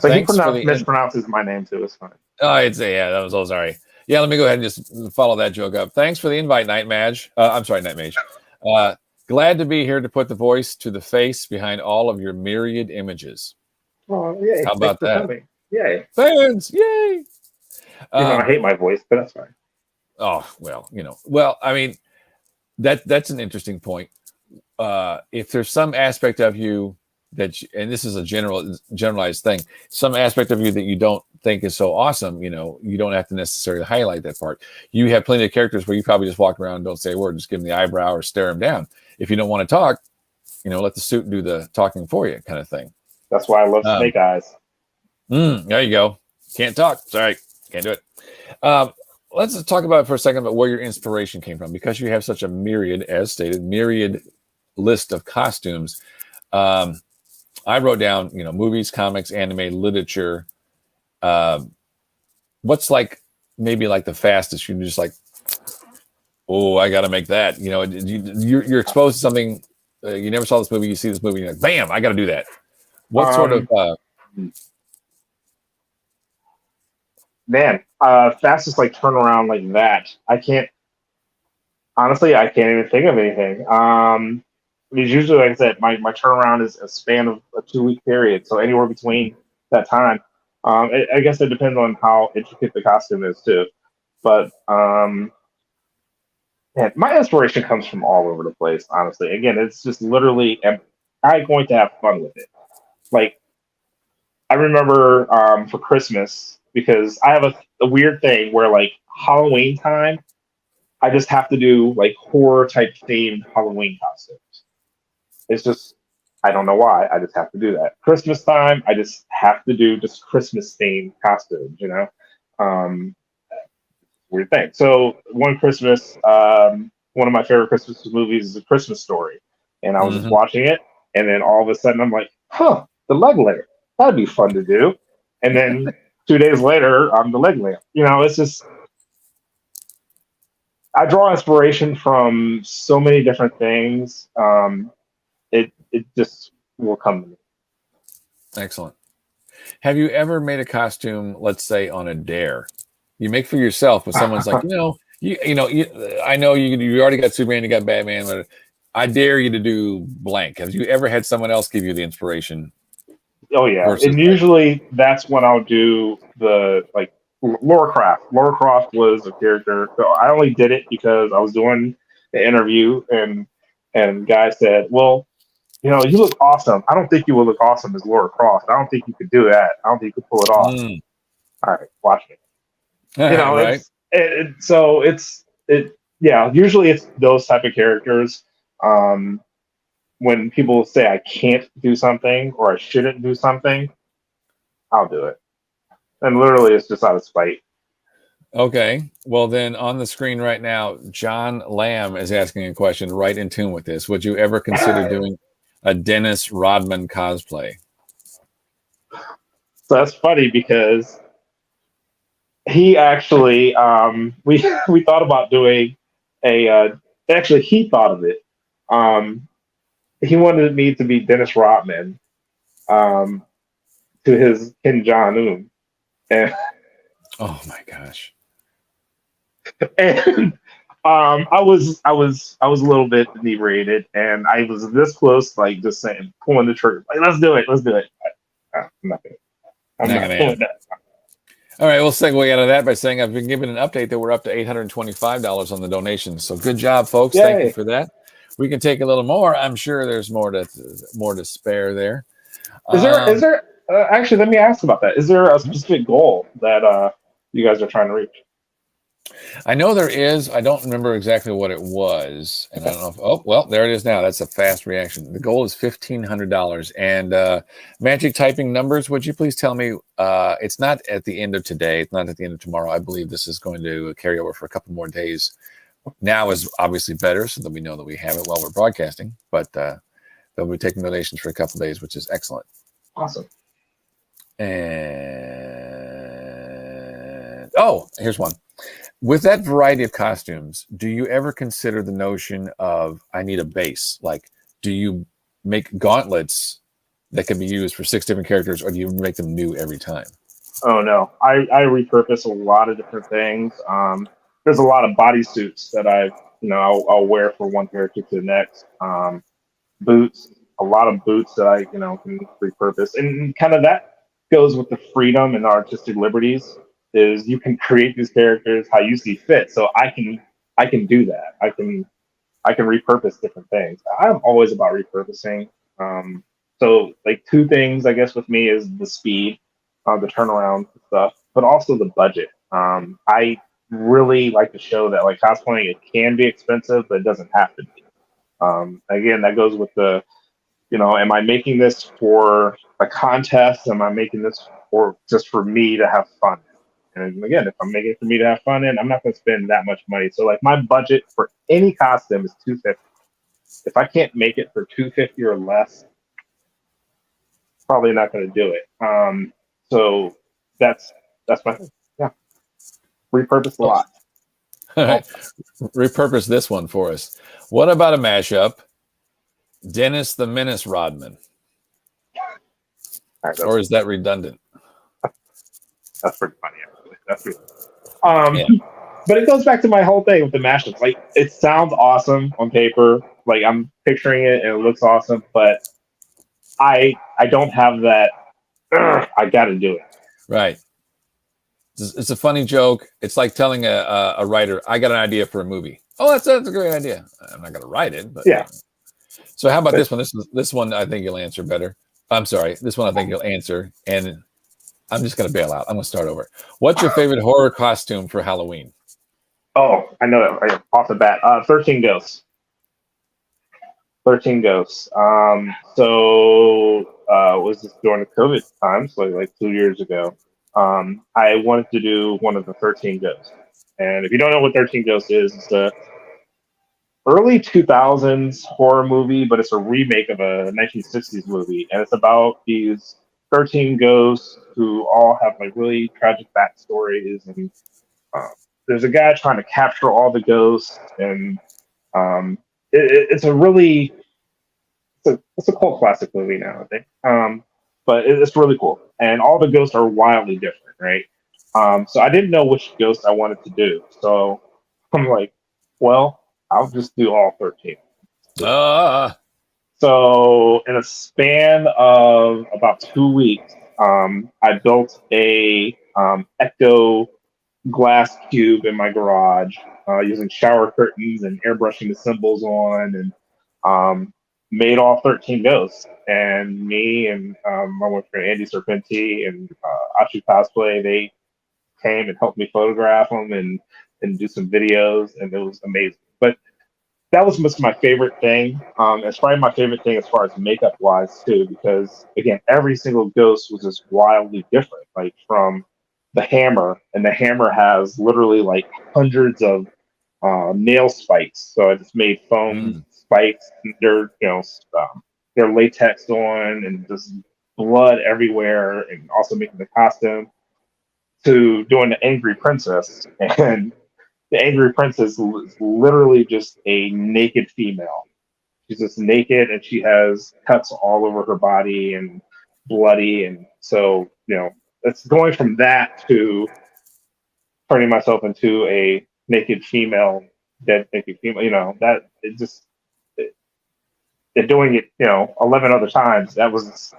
Thanks for the mispronounces my name too. It's fine. Oh, that was all sorry. Yeah, let me go ahead and just follow that joke up. Thanks for the invite, Knightmage. I'm sorry, Knightmage. Glad to be here to put the voice to the face behind all of your myriad images. Oh, yay. How about that? Coming. Yay. Fans, yay. I hate my voice, but that's fine. Oh, well, I mean, that's an interesting point. If there's some aspect of you and this is a generalized thing, some aspect of you that you don't think is so awesome, you don't have to necessarily highlight that part. You have plenty of characters where you probably just walk around and don't say a word, just give them the eyebrow or stare them down. If you don't want to talk, let the suit do the talking for you, kind of thing. That's why I love Snake Eyes. There you go. Can't talk. Sorry, can't do it. Let's talk about for a second about where your inspiration came from, because you have such a myriad, as stated, list of costumes. I wrote down, movies, comics, anime, literature. What's maybe the fastest? You're just like, oh, I got to make that. You're exposed to something. You never saw this movie. You see this movie, you're like, bam, I got to do that. What sort of? Fastest turnaround like that. I can't even think of anything. Because usually, like I said, my turnaround is a span of a 2-week period. So anywhere between that time, I guess it depends on how intricate the costume is too. But my inspiration comes from all over the place. Honestly, again, it's just literally, am I going to have fun with it? I remember for Christmas, because I have a weird thing where Halloween time, I just have to do horror type themed Halloween costumes. It's just, I don't know why. I just have to do that. Christmas time, I just have to do just Christmas themed costumes, weird thing. So one Christmas, one of my favorite Christmas movies is A Christmas Story. And I was just watching it. And then all of a sudden I'm like, the leg layer. That'd be fun to do. And then 2 days later, I'm the leg lamp. It's just, I draw inspiration from so many different things. It just will come to me. Excellent. Have you ever made a costume, let's say, on a dare? You make for yourself, but someone's like, I know you already got Superman, you got Batman, but I dare you to do blank. Have you ever had someone else give you the inspiration? Oh yeah, and usually that's when I'll do the Laura Croft. Laura Croft was a character. So I only did it because I was doing the interview, and guy said, "Well, you look awesome. I don't think you will look awesome as Laura Croft. I don't think you could do that. I don't think you could pull it off." All right, watch me. Right. Usually it's those type of characters. When people say I can't do something or I shouldn't do something, I'll do it. And literally, it's just out of spite. Okay. Well, then on the screen right now, John Lamb is asking a question right in tune with this. Would you ever consider doing a Dennis Rodman cosplay? So that's funny because he actually, we thought about doing actually, he thought of it. He wanted me to be Dennis Rodman to his Kim Jong-un. And, oh my gosh. And I was a little bit inebriated, and I was this close, just saying, pulling the trigger, let's do it. I'm not gonna pull it. All right, we'll segue out of that by saying I've been given an update that we're up to $825 on the donations. So good job, folks. Yay. Thank you for that. We can take a little more. I'm sure there's more to spare there. Is there actually, let me ask about that. Is there a specific goal that you guys are trying to reach? I know there is. I don't remember exactly what it was, and I don't know if. Oh, well, there it is now. That's a fast reaction. The goal is $1,500. And magic typing numbers. Would you please tell me? It's not at the end of today. It's not at the end of tomorrow. I believe this is going to carry over for a couple more days. Now is obviously better, so that we know that we have it while we're broadcasting. But they'll be taking donations for a couple days, which is excellent. Awesome. And here's one. With that variety of costumes, do you ever consider the notion of I need a base? Like, do you make gauntlets that can be used for 6 different characters, or do you make them new every time? Oh no, I repurpose a lot of different things. There's a lot of bodysuits that I'll wear for one character to the next. Boots, a lot of boots that I can repurpose, and kind of that goes with the freedom and artistic liberties. Is you can create these characters how you see fit. So I can do that. I can repurpose different things. I'm always about repurposing. So like 2 things I guess with me is the speed, the turnaround stuff, but also the budget. I really like to show that like cosplaying, it can be expensive, but it doesn't have to be. Again, that goes with the, am I making this for a contest? Am I making this for just for me to have fun? And again, if I'm making it for me to have fun in, I'm not going to spend that much money. So like my budget for any costume is $250. If I can't make it for $250 or less, probably not going to do it. So that's my thing. Yeah. Repurpose a lot. All right. Repurpose this one for us. What about a mashup? Dennis the Menace Rodman. Right, or is that redundant? That's pretty funny, actually. That's pretty But it goes back to my whole thing with the mashups. Like, it sounds awesome on paper. Like, I'm picturing it and it looks awesome, but I don't have that. I got to do it. Right. It's a funny joke. It's like telling a writer, I got an idea for a movie. Oh, that's a great idea. I'm not going to write it, but yeah. So how about this one? This one I think you'll answer better. I'm sorry. This one I think you'll answer, and I'm just going to bail out. I'm going to start over. What's your favorite horror costume for Halloween? Oh, I know that right off the bat. 13 Ghosts. 13 Ghosts. Was this during the COVID times, like 2 years ago? I wanted to do one of the 13 Ghosts. And if you don't know what 13 Ghosts is, it's a early 2000s horror movie, but it's a remake of a 1960s movie. And it's about these 13 ghosts who all have like really tragic backstories. And there's a guy trying to capture all the ghosts. And it's a really, it's a cult classic movie now, I think. But it's really cool. And all the ghosts are wildly different, right? So I didn't know which ghost I wanted to do. So I'm like, well, I'll just do all 13. So in a span of about 2 weeks, I built a ecto glass cube in my garage using shower curtains and airbrushing the symbols on, and made all 13 ghosts. And me and my one friend Andy Serpenti and Achu Cosplay, they came and helped me photograph them and do some videos, and it was amazing. But that was just my favorite thing. It's probably my favorite thing as far as makeup wise too, because again, every single ghost was just wildly different. Like from the hammer, and the hammer has literally like hundreds of nail spikes. So I just made foam spikes. They're they're latexed on, and just blood everywhere, and also making the costume. To doing the Angry Princess, and the Angry Princess is literally just a naked female. She's just naked, and she has cuts all over her body and bloody. And so, it's going from that to turning myself into a naked female, dead naked female. That it just, and doing it, 11 other times. That was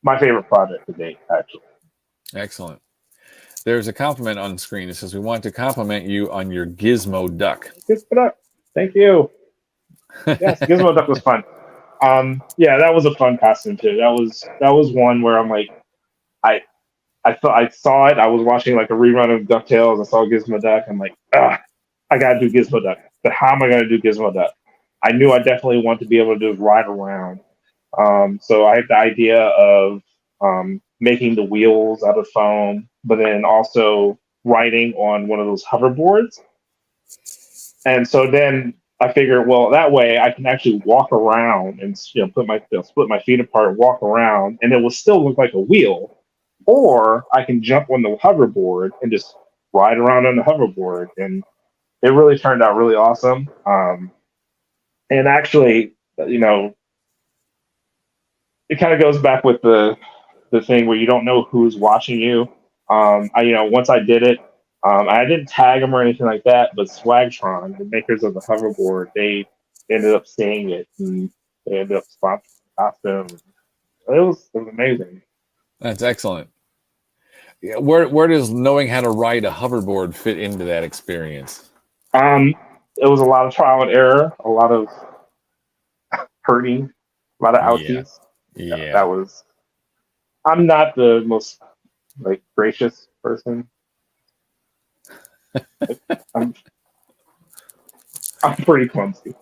my favorite project to date, actually. Excellent. There's a compliment on the screen. It says, we want to compliment you on your Gizmo Duck. Gizmo Duck. Thank you. Yes, Gizmo Duck was fun. Yeah, that was a fun costume too. That was one where I'm like, I thought I saw it. I was watching like a rerun of DuckTales. I saw Gizmo Duck. I'm like, I gotta do Gizmo Duck. But how am I gonna do Gizmo Duck? I knew I definitely want to be able to just ride around. So I had the idea of making the wheels out of foam, but then also riding on one of those hoverboards. And so then I figured, well, that way I can actually walk around and split my feet apart, walk around, and it will still look like a wheel. Or I can jump on the hoverboard and just ride around on the hoverboard, and it really turned out really awesome. And actually, it kind of goes back with the thing where you don't know who's watching you. Once I did it, I didn't tag them or anything like that, but Swagtron, the makers of the hoverboard, they ended up seeing it and they ended up sponsoring the costume. It was amazing. That's excellent. Yeah, where does knowing how to ride a hoverboard fit into that experience? It was a lot of trial and error, a lot of hurting, a lot of ouchies. Yeah. That was. I'm not the most gracious person. I'm pretty clumsy.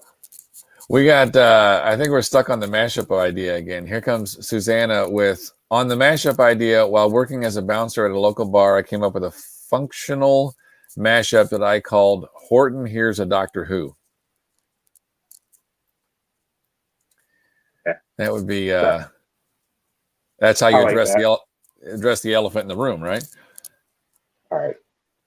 We got, I think we're stuck on the mashup idea again. Here comes Susanna with, on the mashup idea, while working as a bouncer at a local bar, I came up with a functional mashup that I called Horton Here's a Doctor Who. Okay. That would be, that's how you address the elephant in the room, right? All right.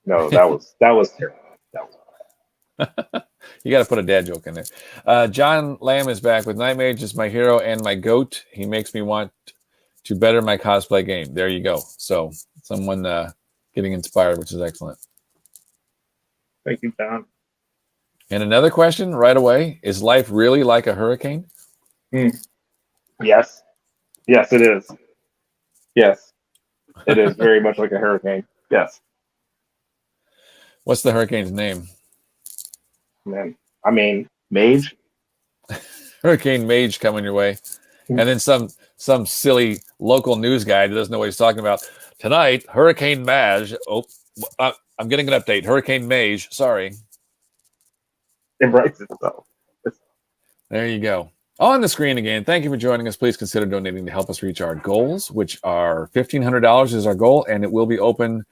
No, that was terrible. That was You got to put a dad joke in there. John Lamb is back with Knightmage is my hero and my goat. He makes me want to better my cosplay game. There you go. So someone getting inspired, which is excellent. Thank you, John. And another question right away. Is life really like a hurricane? Yes. Yes, it is. Yes. It is very much like a hurricane. Yes. What's the hurricane's name? Man, I mean, Mage. Hurricane Mage coming your way. And then some silly local news guy that doesn't know what he's talking about. Tonight, Hurricane Mage. Oh, I'm getting an update. Hurricane Mage. Sorry. Embrace itself. There you go. On the screen again. Thank you for joining us. Please consider donating to help us reach our goals, which are $1,500 is our goal, and it will be open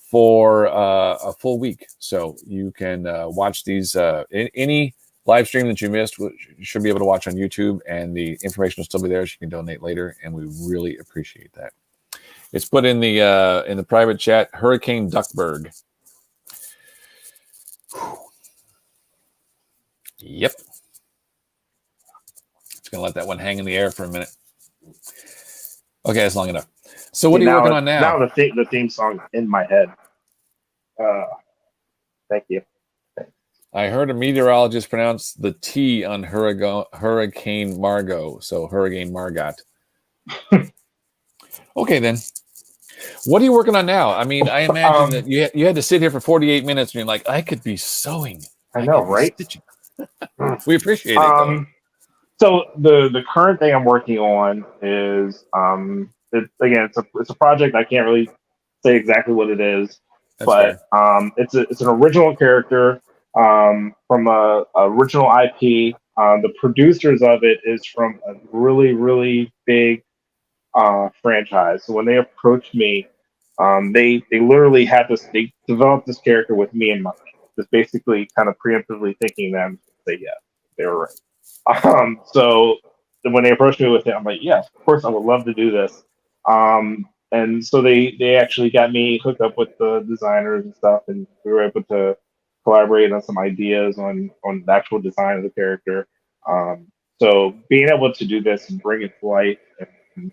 for a full week. So you can watch these, any live stream that you missed, you should be able to watch on YouTube, and the information will still be there so you can donate later, and we really appreciate that. It's put in the private chat, Hurricane Duckburg. Yep. Just going to let that one hang in the air for a minute. Okay, that's long enough. So what are you working on now? Now the theme song in my head. Thank you. I heard a meteorologist pronounce the T on Hurricane Margot, so Hurricane Margot. Okay, then. What are you working on now? I mean, I imagine that you had to sit here for 48 minutes and you're like, I could be sewing. I know, right? We appreciate it, though. So the current thing I'm working on is it's a project. I can't really say exactly what it is. That's but fair. It's an original character from a original IP. The producers of it is from a really, really big franchise. So when they approached me, they literally had this. They developed this character with me in mind, just basically kind of preemptively thinking them say yes, they were right. So when they approached me with it, I'm like, yes, of course, I would love to do this. And so they actually got me hooked up with the designers and stuff, and we were able to collaborate on some ideas on the actual design of the character. So being able to do this and bring it to life and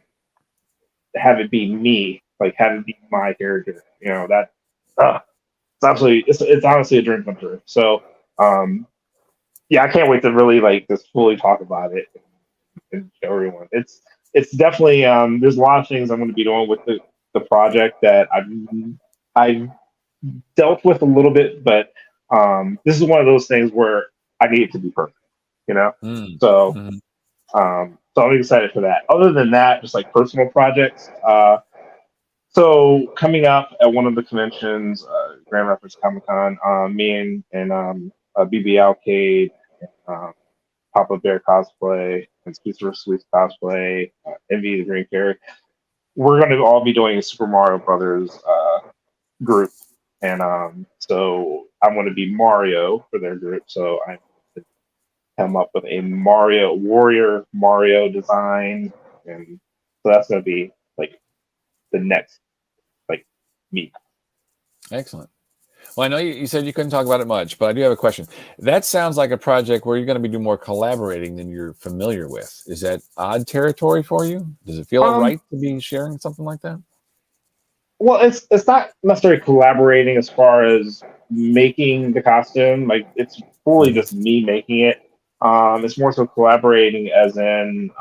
have it be me, like have it be my character, that it's honestly a dream come true. So yeah, I can't wait to really just fully talk about it and show everyone. It's definitely there's a lot of things I'm going to be doing with the project that I've dealt with a little bit, but this is one of those things where I need it to be perfect, you know. So so I'm excited for that. Other than that, just like personal projects. So coming up at one of the conventions, Grand Rapids Comic Con, me and BB Alcade, um, Papa Bear Cosplay, and Skeeter Sweets Cosplay, Envy the Green Fairy, we're going to all be doing a Super Mario Brothers group, and so I'm going to be Mario for their group. So I come up with a Mario Warrior Mario design, and so that's going to be like the next like meet. Excellent. Well, I know you said you couldn't talk about it much, but I do have a question. That sounds like a project where you're going to be doing more collaborating than you're familiar with. Is that odd territory for you? Does it feel right to be sharing something like that? Well, it's not necessarily collaborating as far as making the costume. Like it's fully just me making it. It's more so collaborating as in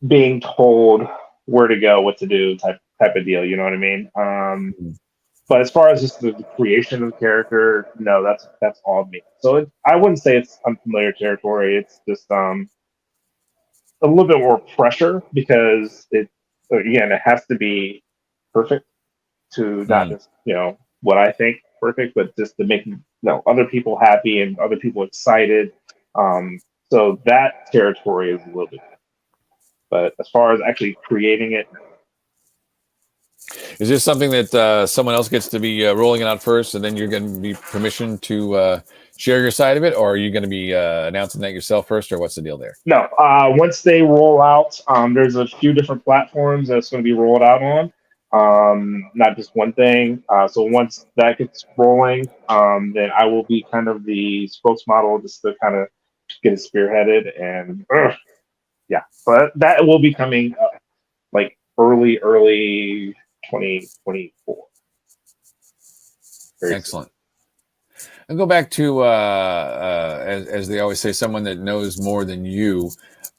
being told where to go, what to do, type of deal. You know what I mean? But as far as just the creation of the character, no, that's all me. So I wouldn't say it's unfamiliar territory. It's just a little bit more pressure because it has to be perfect to not just what I think perfect, but just to make other people happy and other people excited. So that territory is a little bit different. But as far as actually creating it, is this something that someone else gets to be rolling it out first, and then you're going to be permissioned to share your side of it, or are you going to be announcing that yourself first, or what's the deal there? No. Once they roll out, there's a few different platforms that it's going to be rolled out on. Not just one thing. So once that gets rolling, then I will be kind of the spokesmodel just to kind of get it spearheaded. And yeah, but that will be coming up like early 2024. Excellent. And go back to, as they always say, someone that knows more than you.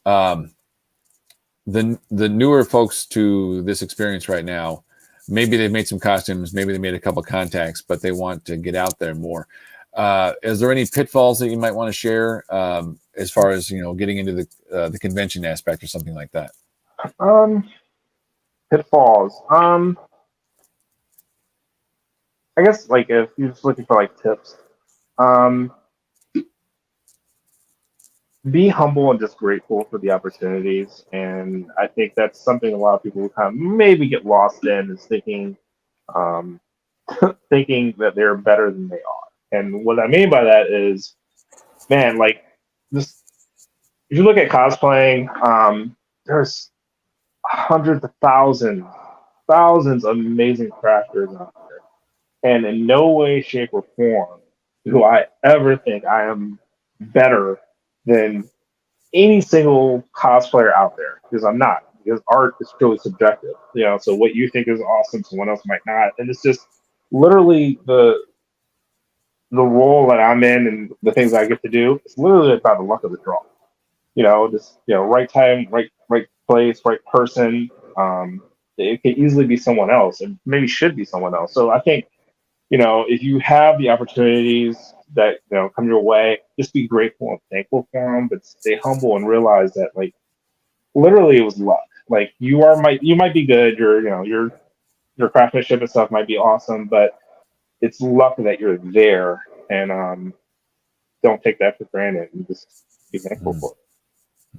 The newer folks to this experience right now, maybe they've made some costumes, maybe they made a couple contacts, but they want to get out there more. Is there any pitfalls that you might want to share as far as getting into the convention aspect or something like that? Pitfalls. I guess like if you're just looking for like tips, be humble and just grateful for the opportunities. And I think that's something a lot of people kind of maybe get lost in, is thinking thinking that they're better than they are. And what I mean by that is, man, like this, if you look at cosplaying, there's hundreds of thousands of amazing crafters out there. And in no way, shape, or form do I ever think I am better than any single cosplayer out there, because I'm not. Because art is purely subjective, So what you think is awesome, someone else might not, and it's just literally the role that I'm in and the things I get to do. It's literally about the luck of the draw, right time, right place, right person. It could easily be someone else, and maybe should be someone else. So I think, if you have the opportunities that come your way, just be grateful and thankful for them, but stay humble and realize that like literally it was luck. Like you might be good, your craftsmanship and stuff might be awesome, but it's luck that you're there, and don't take that for granted and just be thankful for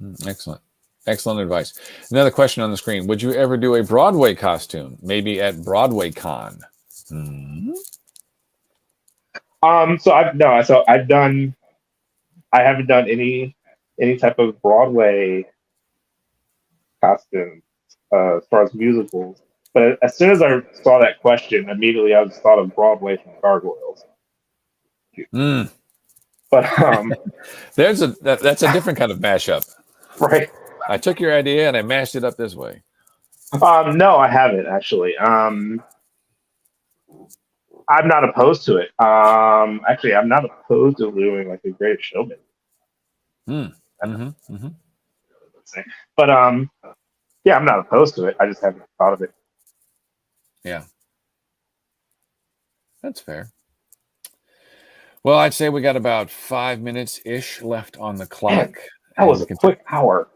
it. Excellent advice. Another question on the screen: would you ever do a Broadway costume, maybe at BroadwayCon? I haven't done any type of Broadway costume as far as musicals. But as soon as I saw that question, immediately I just thought of Broadway from Gargoyles. But that's a different kind of mashup, right? I took your idea and I mashed it up this way. No, I haven't actually. I'm not opposed to it. Actually, I'm not opposed to doing like a Greatest Showman. But yeah, I'm not opposed to it. I just haven't thought of it. Yeah. That's fair. Well, I'd say we got about 5 minutes-ish left on the clock. Man, that was a quick hour.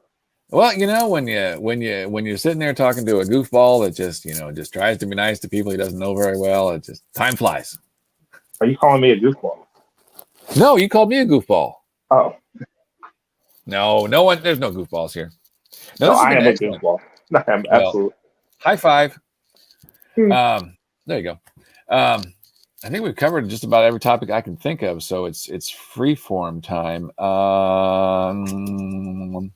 Well, when you're sitting there talking to a goofball that just tries to be nice to people he doesn't know very well, it just time flies. Are you calling me a goofball? No, you called me a goofball. Oh. No one. There's no goofballs here. No, I am a goofball. No, I'm absolutely. High five. There you go. I think we've covered just about every topic I can think of, so it's free form time. I was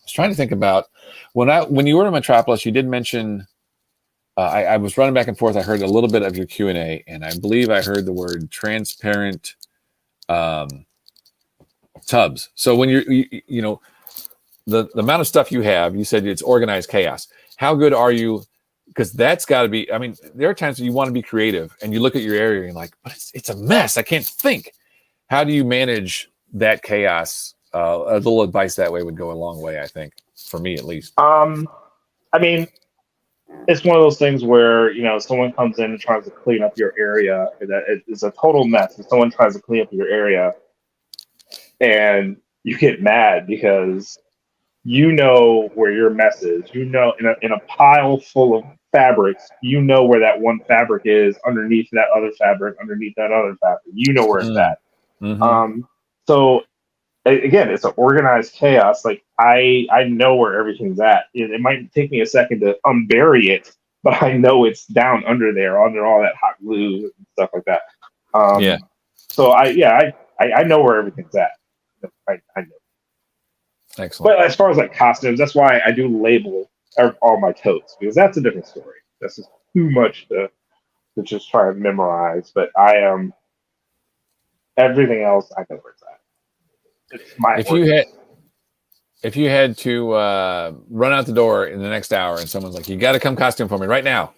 trying to think about when you were in Metropolis, you did mention. I was running back and forth. I heard a little bit of your Q&A, and I believe I heard the word transparent tubs. So when the amount of stuff you have, you said it's organized chaos. How good are you? Because that's got to be, I mean, there are times when you want to be creative and you look at your area and you're like, but it's a mess. I can't think. How do you manage that chaos? A little advice that way would go a long way, I think, for me at least. I mean, it's one of those things where, someone comes in and tries to clean up your area. That it's a total mess. If someone tries to clean up your area and you get mad because where your mess is, in a pile full of fabrics, where that one fabric is underneath that other fabric, underneath that other fabric. Where it's at. Mm-hmm. So again, it's an organized chaos. Like I know where everything's at. It might take me a second to unbury it, but I know it's down under there, under all that hot glue and stuff like that. Yeah. So I know where everything's at. I know. Excellent. But as far as like costumes, that's why I do label all my totes, because that's a different story. That's just too much to just try and memorize. But I am everything else. I know where it's at. It's my if you had to run out the door in the next hour and someone's like, you got to come costume for me right now,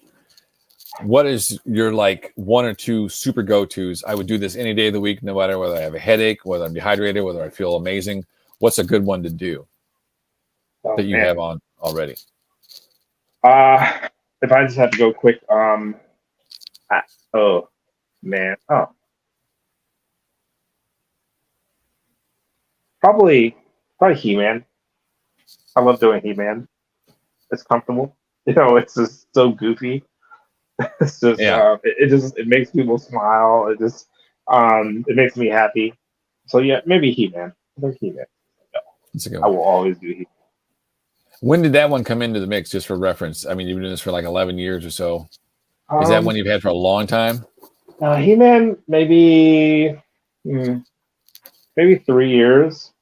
what is your like one or two super go-tos? I would do this any day of the week, no matter whether I have a headache, whether I'm dehydrated, whether I feel amazing. What's a good one to do that you have on already? If I just have to go quick, probably He-Man. I love doing He-Man. It's comfortable. It's just so goofy. It's just it makes people smile. It makes me happy. So yeah, maybe He-Man. He-Man. I will always do He-Man. When did that one come into the mix, just for reference? I mean, you've been doing this for like 11 years or so. Is that one you've had for a long time? He-Man, maybe 3 years.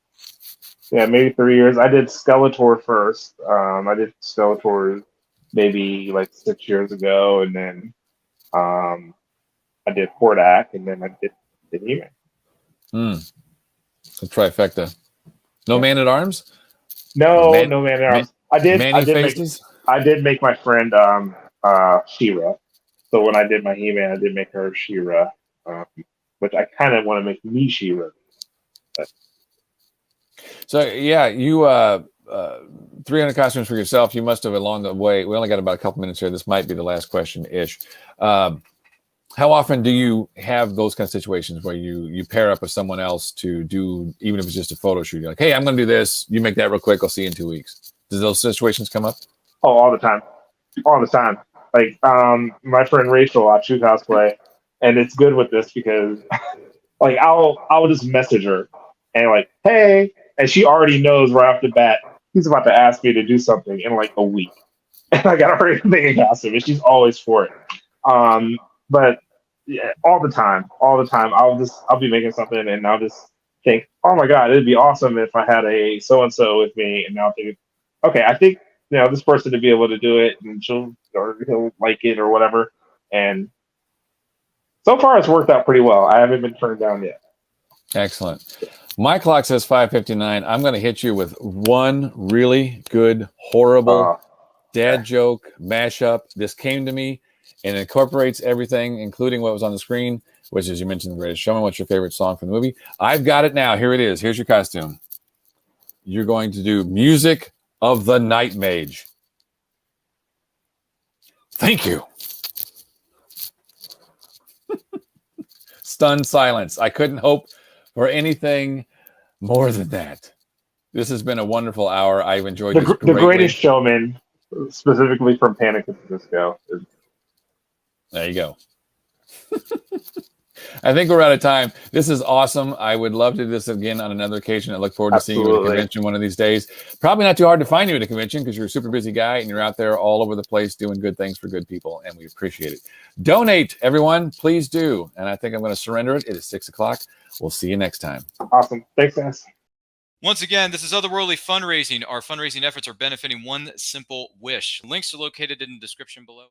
Yeah, maybe 3 years. I did Skeletor first. I did Skeletor maybe like 6 years ago, and then I did Hordak, and then I did He-Man. The trifecta. No Man at Arms? No Man at Arms. I did make my friend She-Ra. So when I did my He-Man, I did make her She-Ra, which I kind of want to make me She-Ra. But. So yeah, you 300 costumes for yourself. You must have along the way. We only got about a couple minutes here. This might be the last question-ish. How often do you have those kind of situations where you pair up with someone else to do, even if it's just a photo shoot? You're like, hey, I'm going to do this. You make that real quick. I'll see you in 2 weeks. Does those situations come up? Oh, all the time. All the time. Like my friend Rachel at True Cosplay, and it's good with this because like I'll just message her and like, hey, and she already knows right off the bat he's about to ask me to do something in like a week. And I got already thinking costume, and she's always for it. But yeah, all the time. I'll be making something and I'll just think, oh my God, it'd be awesome if I had a so-and-so with me. And now I'm thinking, okay, I think, this person to be able to do it and he'll like it or whatever. And so far it's worked out pretty well. I haven't been turned down yet. Excellent. My clock says 5:59. I'm going to hit you with one really good, horrible dad joke mashup. This came to me and incorporates everything, including what was on the screen, which, as you mentioned, The Greatest Showman. What's your favorite song from the movie? I've got it now. Here it is. Here's your costume. You're going to do Music of the Knightmage. Thank you. Stunned silence. I couldn't hope for anything more than that. This has been a wonderful hour. I've enjoyed this greatly. The greatest showman, specifically from Panic at the Disco. There you go. I think we're out of time. This is awesome. I would love to do this again on another occasion. I look forward to seeing you at a convention one of these days. Probably not too hard to find you at a convention because you're a super busy guy and you're out there all over the place doing good things for good people, and we appreciate it. Donate, everyone. Please do. And I think I'm going to surrender it. It is 6 o'clock. We'll see you next time. Awesome. Thanks, guys. Once again, this is Otherworldly Fundraising. Our fundraising efforts are benefiting one simple wish. Links are located in the description below.